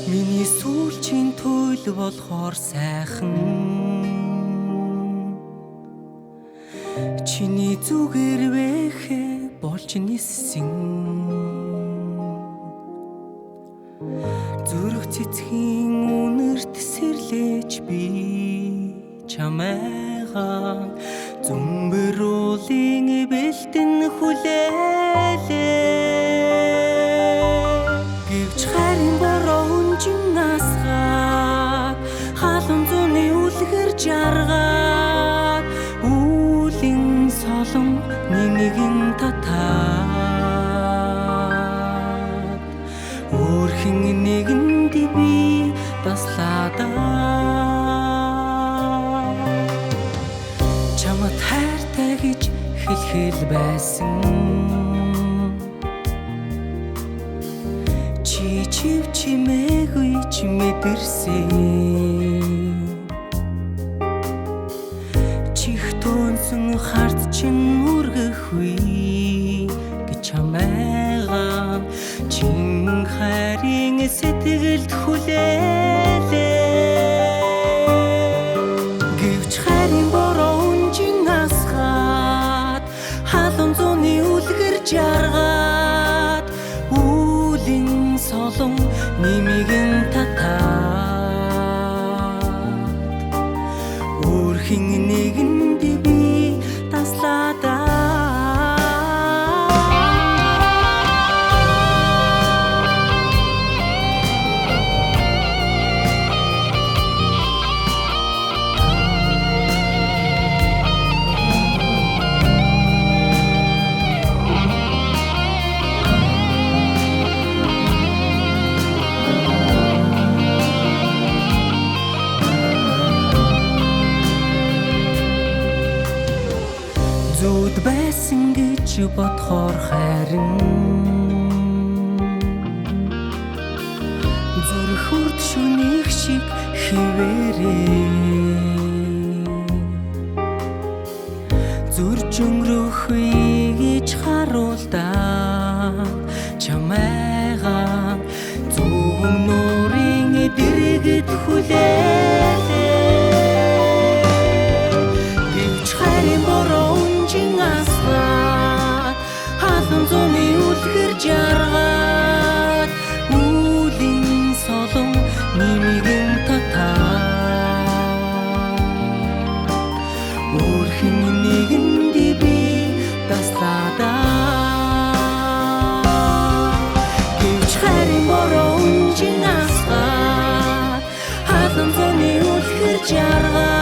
Миний сүүлчийн туйл болохоор сайхан чиний зүгээр вэхэ болж ниссэн зүрх цэцгийн үнэрт сэрлэж би чамайгаа зумбруулын бэлтэн хүлээлээ гэвч харин бороо өнжин насгаад халуун зуны үлгэр жаргаад үлийн солон нэмэгэн татаад өөрхөн нэгэнд би таслаадаа чамд хайртай гэж хэлхэл байсан чив чимээгүй ч мэдэрсэн чих төнсөн харт чин үргэхгүй гэж чамайгаа чин хайрын сэтгэлд хүлээлээ гэвч хайрын бороо өнжин насгаад халуун зуны үлгэр жаргаад үлийн солон нэмэгэн татаад өөрхөн нэгэнд би таслаадаа зүуд байсан гэж бодохоор харин зүрх үрд шүнийх шиг хിവэрээ зүрж өнгөрөхгүй гэж харуулдаа чамайгаа зөвхөн нуурын дэргэд хүлээлээ гэвч харин бороо халуун зуны үлгэр жаргаад үлийн солон нэмэгэн татаад өөрхөн нэгэнд би таслаадаа гэвч харин бороо өнжин асгаад халуун зуны үлгэр жаргаад